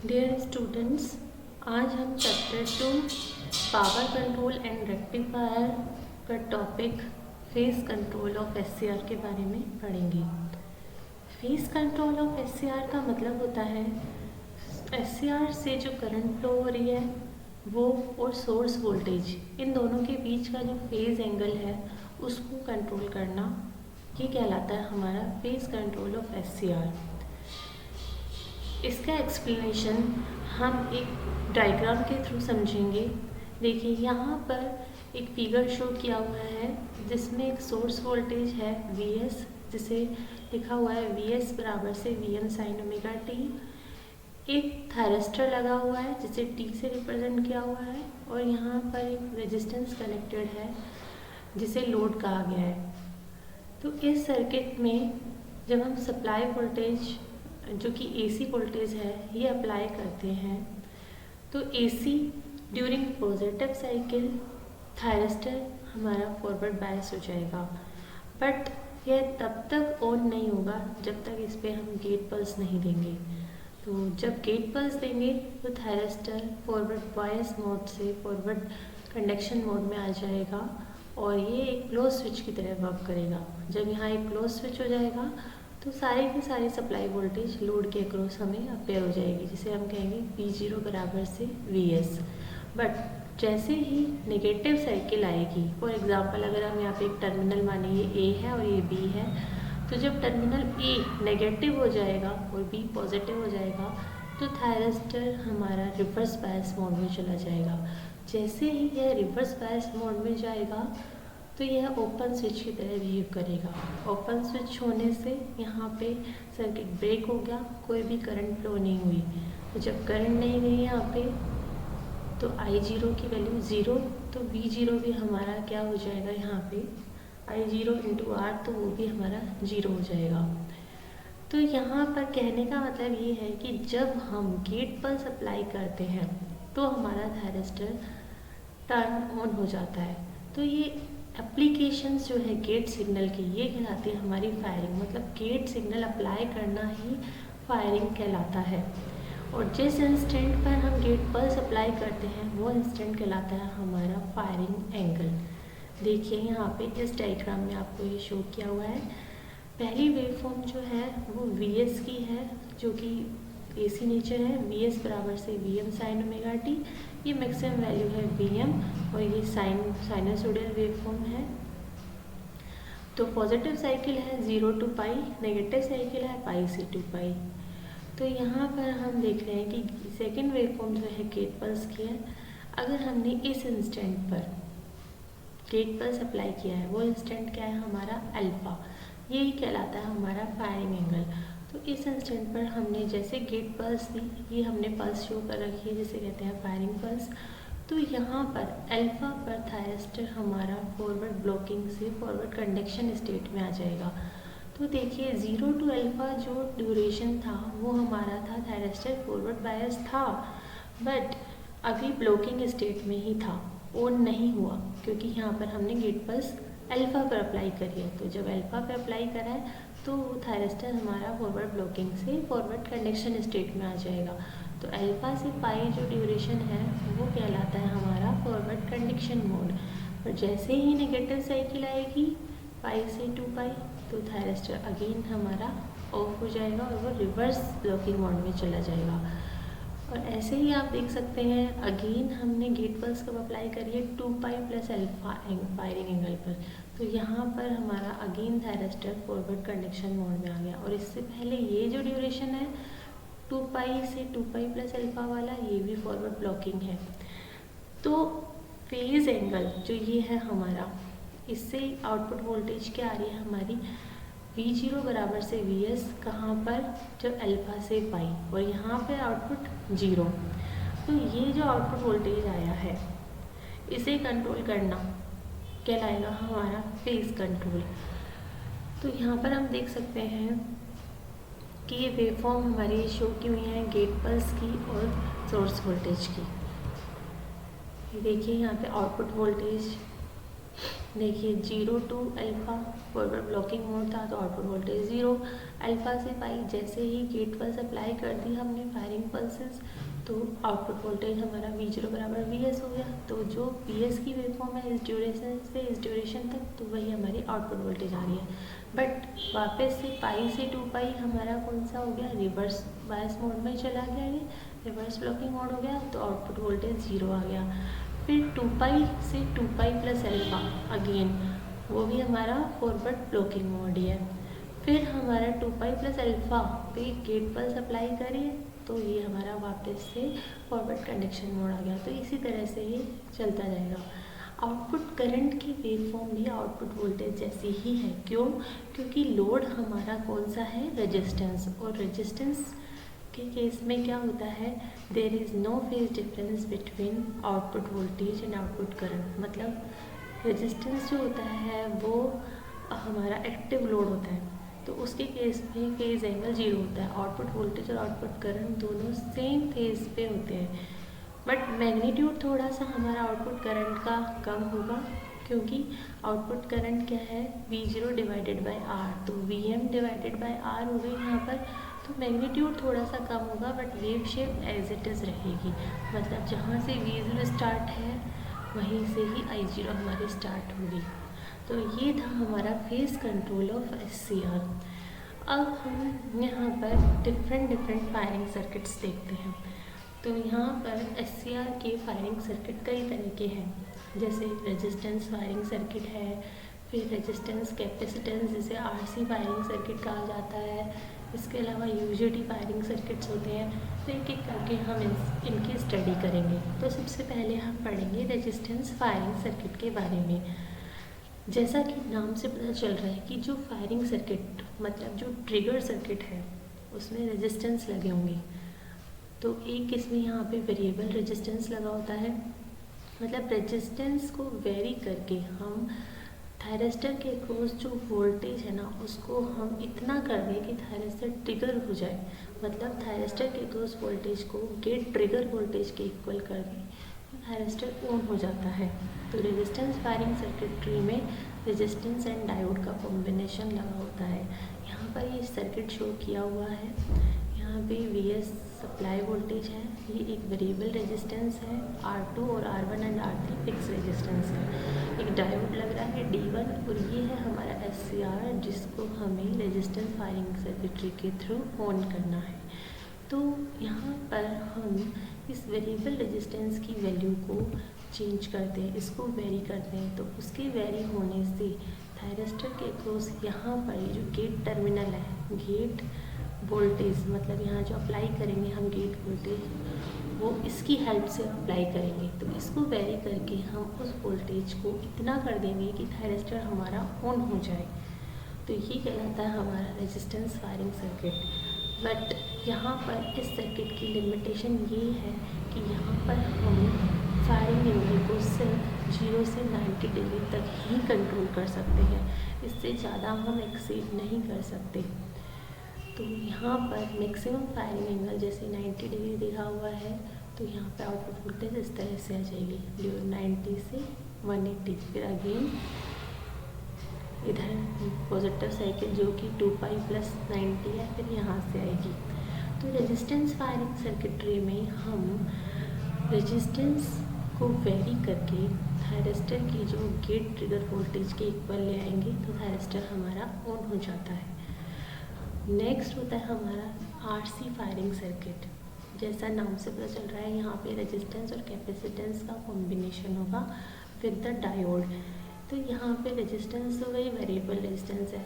Dear students, आज हम chapter 2 power control and rectifier का topic phase control of SCR के बारे में पढ़ेंगे। फेज कंट्रोल ऑफ एससीआर का मतलब होता है एससीआर से जो करंट फ्लो हो रही है वो और सोर्स वोल्टेज, इन दोनों के बीच का जो फेज एंगल है उसको कंट्रोल करना, ये कहलाता है हमारा फेज कंट्रोल ऑफ एससीआर। इसका एक्सप्लेनेशन हम एक डायग्राम के थ्रू समझेंगे। देखिए यहाँ पर एक फिगर शो किया हुआ है जिसमें एक सोर्स वोल्टेज है Vs, जिसे लिखा हुआ है Vs बराबर से Vm साइन ओमेगा टी। एक थायरिस्टर लगा हुआ है जिसे T से रिप्रेजेंट किया हुआ है और यहाँ पर एक रेजिस्टेंस कनेक्टेड है जिसे लोड कहा गया है। तो इस सर्किट में जब हम सप्लाई वोल्टेज जो कि AC वोल्टेज है ये अप्लाई करते हैं तो AC during positive cycle thyristor हमारा फॉरवर्ड बायस हो जाएगा, बट यह तब तक ऑन नहीं होगा जब तक इस पर हम गेट पल्स नहीं देंगे। तो जब गेट पल्स देंगे तो थायरिस्टर फॉरवर्ड बायस मोड से फॉरवर्ड कंडक्शन मोड में आ जाएगा और ये एक क्लोज स्विच की तरह वर्क करेगा। जब यहाँ एक क्लोज स्विच हो जाएगा तो सारी की सारी सप्लाई वोल्टेज लोड के अक्रॉस हमें अपेयर हो जाएगी, जिसे हम कहेंगे V0 बराबर से Vs। बट जैसे ही नेगेटिव साइकिल आएगी, फॉर एग्जांपल अगर हम यहाँ पे एक टर्मिनल माने ये A है और ये B है, तो जब टर्मिनल A नेगेटिव हो जाएगा और B पॉजिटिव हो जाएगा तो थायरिस्टर हमारा रिवर्स बायस मोड में चला जाएगा। जैसे ही यह रिवर्स बायस मोड में जाएगा तो यह ओपन स्विच की तरह बिहेव करेगा। ओपन स्विच होने से यहाँ पे सर्किट ब्रेक हो गया, कोई भी करंट फ्लो नहीं हुई। तो जब करंट नहीं गई यहाँ पे तो I0 की वैल्यू 0, तो V0 भी हमारा क्या हो जाएगा, यहाँ पे I0 इंटू R, तो वो भी हमारा 0 हो जाएगा। तो यहाँ पर कहने का मतलब ये है कि जब हम गेट पर सप्लाई करते हैं तो हमारा थायरिस्टर टर्न ऑन हो जाता है। तो ये एप्लीकेशंस जो है गेट सिग्नल की, ये कहलाती है हमारी फायरिंग, मतलब गेट सिग्नल अप्लाई करना ही फायरिंग कहलाता है। और जिस इंस्टेंट पर हम गेट पल्स अप्लाई करते हैं वो इंस्टेंट कहलाता है हमारा फायरिंग एंगल। देखिए यहाँ पे इस डायग्राम में आपको ये शो किया हुआ है। पहली वेवफॉर्म जो है वो Vs की है, जो कि AC नेचर है। Vs बराबर से Vm साइन ओमेगा टी, ये मैक्सिमम वैल्यू है Vm और ये साइनसोडियल वेवफॉर्म है। तो पॉजिटिव साइकिल है 0 to पाई, नेगेटिव साइकिल है पाई से 2 पाई। तो यहाँ पर हम देख रहे हैं कि सेकेंड वेवफॉर्म जो है गेट पल्स की है। अगर हमने इस इंस्टेंट पर गेट पल्स अप्लाई किया है, वो इंस्टेंट क्या है हमारा अल्फा, यही कहलाता है हमारा फायरिंग एंगल। तो इस इंस्टेंट पर हमने जैसे गेट पल्स दी, ये हमने पल्स शो कर रखी है जिसे कहते हैं फायरिंग पल्स। तो यहाँ पर अल्फा पर थायरिस्टर हमारा फॉरवर्ड ब्लॉकिंग से फॉरवर्ड कंडक्शन स्टेट में आ जाएगा। तो देखिए 0 to अल्फा जो ड्यूरेशन था वो हमारा था थायरिस्टर फॉरवर्ड बायस था, बट अभी ब्लॉकिंग स्टेट में ही था, ऑन नहीं हुआ, क्योंकि यहाँ पर हमने गेट पल्स अल्फा पर अप्लाई करी है। तो जब अल्फा पर अप्लाई करा है तो थायरिस्टर हमारा फॉरवर्ड ब्लॉकिंग से फॉरवर्ड कंडक्शन स्टेट में आ जाएगा। तो अल्फा से पाई जो ड्यूरेशन है वो कहलाता है हमारा फॉरवर्ड कंडक्शन मोड। और जैसे ही नेगेटिव साइकिल आएगी पाई से 2 पाई, तो थायरिस्टर अगेन हमारा ऑफ हो जाएगा और वो रिवर्स ब्लॉकिंग मोड में चला जाएगा। और ऐसे ही आप देख सकते हैं अगेन हमने गेट पल्स कब अप्लाई करी है 2 pi plus alpha firing angle पर। तो यहाँ पर हमारा again thyristor forward conduction mode में आ गया। और इससे पहले ये जो ड्यूरेशन है 2 पाई से 2 पाई प्लस अल्फा वाला, ये भी फॉरवर्ड ब्लॉकिंग है। तो फेज एंगल जो ये है हमारा, इससे आउटपुट वोल्टेज क्या आ रही है हमारी V0 बराबर से Vs, कहाँ पर, जब अल्फा से पाई, और यहाँ पे आउटपुट 0। तो ये जो आउटपुट वोल्टेज आया है इसे कंट्रोल करना कहलाएगा हमारा फेज कंट्रोल। तो यहाँ पर हम देख सकते हैं कि ये वेवफॉर्म हमारी शो की हुई है गेट पल्स की और सोर्स वोल्टेज की। ये देखिए यहाँ पे आउटपुट वोल्टेज देखिए 0 to alpha forward blocking mode था तो आउटपुट वोल्टेज 0। अल्फ़ा से पाई जैसे ही गेट पर अप्लाई कर दी हमने फायरिंग पल्सेस तो आउटपुट वोल्टेज हमारा V0 बराबर Vs हो गया। तो जो Vs की वेवफॉर्म है इस ड्यूरेशन से इस ड्यूरेशन तक तो वही हमारी आउटपुट वोल्टेज आ रही है। बट वापस से पाई से 2 पाई हमारा कौन सा हो गया, रिवर्स बायस मोड में चला गया, ये रिवर्स ब्लॉकिंग मोड हो गया तो आउटपुट वोल्टेज 0 आ गया। फिर 2 पाई से 2 पाई प्लस अल्फ़ा अगेन वो भी हमारा फॉरवर्ड ब्लॉकिंग मोड ही है। फिर हमारा 2 पाई प्लस अल्फ़ा पे गेट पल्स अप्लाई करिए तो ये हमारा वापस से फॉरवर्ड कंडक्शन मोड आ गया। तो इसी तरह से ये चलता जाएगा। आउटपुट करंट की वेवफॉर्म भी आउटपुट वोल्टेज जैसी ही है। क्यों? क्योंकि लोड हमारा कौन सा है, रेजिस्टेंस, और रेजिस्टेंस के केस में क्या होता है, there is no phase difference between output voltage and output current. मतलब रेजिस्टेंस जो होता है वो हमारा एक्टिव लोड होता है तो उसके केस में फेज एंगल 0 होता है। आउटपुट वोल्टेज और आउटपुट करंट दोनों सेम फेज पे होते हैं बट मैग्नीट्यूड थोड़ा सा हमारा आउटपुट करंट का कम होगा क्योंकि आउटपुट करंट क्या है, V0 डिवाइडेड बाई R। तो Vm डिवाइडेड बाई R हो गई यहाँ पर, तो मैग्नीट्यूड थोड़ा सा कम होगा but wave shape as it is रहेगी। मतलब जहाँ से V0 स्टार्ट है वहीं से ही I0 हमारी स्टार्ट होगी। तो ये था हमारा फेज कंट्रोल ऑफ SCR। अब हम यहाँ पर डिफरेंट फायरिंग सर्किट्स देखते हैं। तो यहाँ पर SCR के फायरिंग सर्किट कई तरह के हैं, जैसे रेजिस्टेंस फायरिंग सर्किट है, फिर रेजिस्टेंस कैपेसिटेंस जिसे RC फायरिंग सर्किट कहा जाता है, इसके अलावा UJT फायरिंग सर्किट्स होते हैं। तो एक एक करके हम इनकी स्टडी करेंगे। तो सबसे पहले हम पढ़ेंगे रेजिस्टेंस फायरिंग सर्किट के बारे में। जैसा कि नाम से पता चल रहा है कि जो फायरिंग सर्किट मतलब जो ट्रिगर सर्किट है उसमें रेजिस्टेंस लगे होंगे। तो एक इसमें यहाँ पे वेरिएबल रेजिस्टेंस लगा होता है, मतलब रेजिस्टेंस को वेरी करके हम थायरिस्टर के अक्रॉस जो वोल्टेज है ना उसको हम इतना कर दें कि थायरिस्टर ट्रिगर हो जाए। मतलब थायरिस्टर के अक्रॉस वोल्टेज को गेट ट्रिगर वोल्टेज के इक्वल कर दें तो थायरिस्टर ऑन हो जाता है। तो रेजिस्टेंस फायरिंग सर्किटरी में रेजिस्टेंस एंड डायोड का कॉम्बिनेशन लगा होता है। यहाँ पर ये सर्किट शो किया हुआ है। यहाँ पे Vs सप्लाई वोल्टेज है, ये एक वेरिएबल रेजिस्टेंस है, R2 और R1 and R3 fix resistance है। एक डायोड लग रहा है D1 और ये है हमारा SCR जिसको हमें रेजिस्टेंस फायरिंग सर्किटरी के थ्रू ऑन करना है। तो यहाँ पर हम इस वेरिएबल रेजिस्टेंस की वैल्यू को चेंज करते हैं, इसको वेरी करते हैं। तो उसके वेरी होने से थायरिस्टर के अक्रॉस यहाँ पर ये जो गेट टर्मिनल है, गेट वोल्टेज मतलब यहाँ जो अप्लाई करेंगे हम गेट वोल्टेज वो इसकी हेल्प से अप्लाई करेंगे। तो इसको वेरी करके हम उस वोल्टेज को इतना कर देंगे कि थायरिस्टर हमारा ऑन हो जाए। तो ये कहलाता है हमारा रेजिस्टेंस फायरिंग सर्किट। बट यहाँ पर इस सर्किट की लिमिटेशन ये है कि यहाँ पर हम फायरिंग एंगल को सिर्फ 0 से 90 डिग्री तक ही कंट्रोल कर सकते हैं, इससे ज़्यादा हम एक्सीड नहीं कर सकते। तो यहाँ पर मैक्सिमम फायरिंग एंगल जैसे 90 डिग्री दिखा हुआ है तो यहाँ पे आउटपुट वोल्टेज इस तरह से आ जाएगी 90 से 180। फिर अगेन इधर पॉजिटिव साइकिल जो कि 2 पाई प्लस 90 है, फिर यहाँ से आएगी। तो रेजिस्टेंस फायरिंग सर्किटरी में हम रेजिस्टेंस को वेरी करके थायरिस्टर की जो गेट ट्रिगर वोल्टेज के इक्वल ले आएंगे तो थायरिस्टर हमारा ऑन हो जाता है। नेक्स्ट होता है हमारा RC फायरिंग सर्किट। जैसा नाम से पता चल रहा है यहाँ पे रेजिस्टेंस और कैपेसिटेंस का कॉम्बिनेशन होगा विद द डायोड। तो यहाँ पे रेजिस्टेंस तो वही वेरिएबल रेजिस्टेंस है।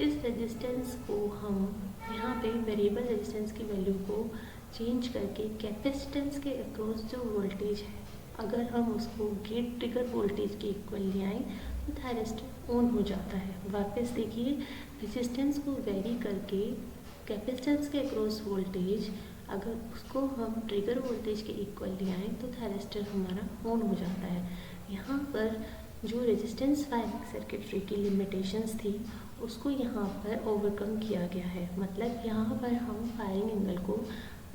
इस रेजिस्टेंस को हम यहाँ पे वेरिएबल रेजिस्टेंस की वैल्यू को चेंज करके कैपेसिटेंस के अक्रॉस जो वोल्टेज है अगर हम उसको गेट ट्रिगर वोल्टेज के इक्वल ले आएँ तो थायरिस्टर ऑन हो जाता है। वापस देखिए, रेजिस्टेंस को वेरी करके कैपेसिटेंस के अक्रॉस वोल्टेज अगर उसको हम ट्रिगर वोल्टेज के इक्वल ले आएँ तो थायरिस्टर हमारा ऑन हो जाता है। यहाँ पर जो रेजिस्टेंस फायरिंग सर्किटरी की लिमिटेशंस थी उसको यहाँ पर ओवरकम किया गया है। मतलब यहाँ पर हम फायरिंग एंगल को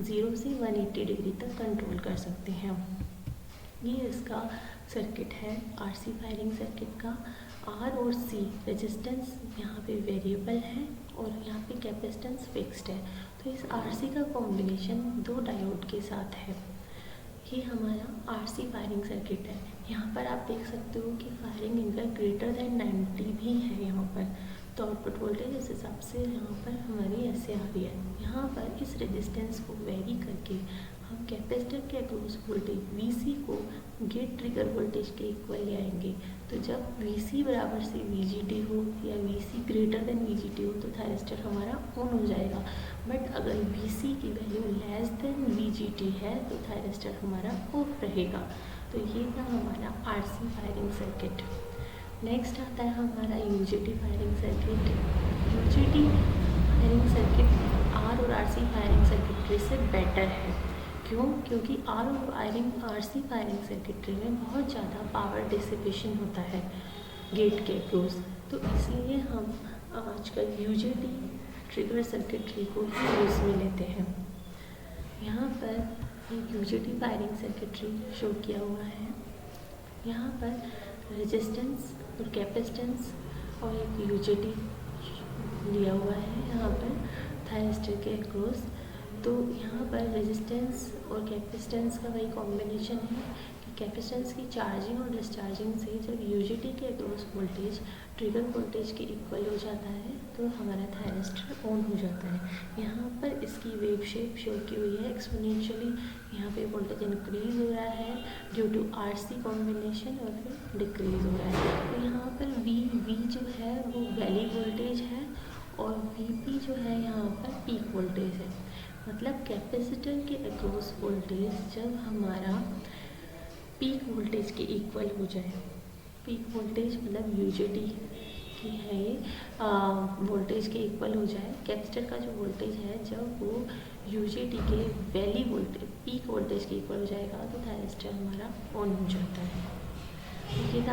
0 से 180 डिग्री तक कंट्रोल कर सकते हैं। ये इसका सर्किट है RC फायरिंग सर्किट का। आर और सी रेजिस्टेंस यहाँ पे वेरिएबल है और यहाँ पे कैपेसिटेंस फिक्स्ड है। तो इस आरसी का कॉम्बिनेशन दो डायोड के साथ है। ये हमारा आरसी फायरिंग सर्किट है। यहाँ पर आप देख सकते हो कि फायरिंग एंगल ग्रेटर देन 90 भी है यहाँ पर। तो आउटपुट वोल्टेज इस हिसाब से यहाँ पर हमारी ऐसे आ रही है। यहाँ पर इस रेजिस्टेंस को वेरी करके हम कैपेसिटर के अक्रॉस वोल्टेज VC को गेट ट्रिगर वोल्टेज के इक्वल ले आएंगे। तो जब VC बराबर से VGT हो या VC ग्रेटर देन VGT हो तो थायरिस्टर हमारा ऑन हो जाएगा। बट अगर VC की वैल्यू लेस देन VGT है तो थायरिस्टर हमारा ऑफ रहेगा। तो ये था हमारा RC फायरिंग सर्किट। नेक्स्ट आता है हमारा UJT firing circuit. UJT firing circuit R और RC फायरिंग सर्किटरी से बेटर है। क्यों? क्योंकि R और RC फायरिंग सर्किटरी में बहुत ज़्यादा पावर डिसिपेशन होता है गेट के अक्रॉस। तो इसलिए हम आजकल UJT ट्रिगर सर्किटरी को यूज़ में लेते हैं। यहाँ पर एक UJT फायरिंग सर्किटरी शो किया हुआ है। यहाँ पर रेजिस्टेंस और कैपेसिटेंस और एक UJT लिया हुआ है यहाँ पर थायरिस्टर के अक्रॉस। तो यहाँ पर रेजिस्टेंस और कैपेसिटेंस का वही कॉम्बिनेशन है कि कैपेसिटेंस की चार्जिंग और डिस्चार्जिंग से जब UJT के अक्रॉस वोल्टेज ट्रिगर वोल्टेज के इक्वल हो जाता है तो हमारा थायरिस्टर ऑन हो जाता है। यहाँ पर इसकी वेव शेप शो की हुई है एक्सपोनेंशियली। यहाँ पे वोल्टेज इंक्रीज हो रहा है ड्यू टू RC कॉम्बिनेशन और फिर डिक्रीज हो रहा है। तो यहाँ पर V जो है वो वैली वोल्टेज है और VP जो है यहाँ पर पीक वोल्टेज है। मतलब कैपेसिटर के अक्रॉस वोल्टेज जब हमारा पीक वोल्टेज के इक्वल हो जाए, पीक वोल्टेज मतलब UJT की है ये वोल्टेज के इक्वल हो जाए, कैपेसिटर का जो वोल्टेज है जब वो UJT के वैली वोल्टेज पीक वोल्टेज के इक्वल हो जाएगा तो थायरिस्टर हमारा ऑन हो जाता है। ये था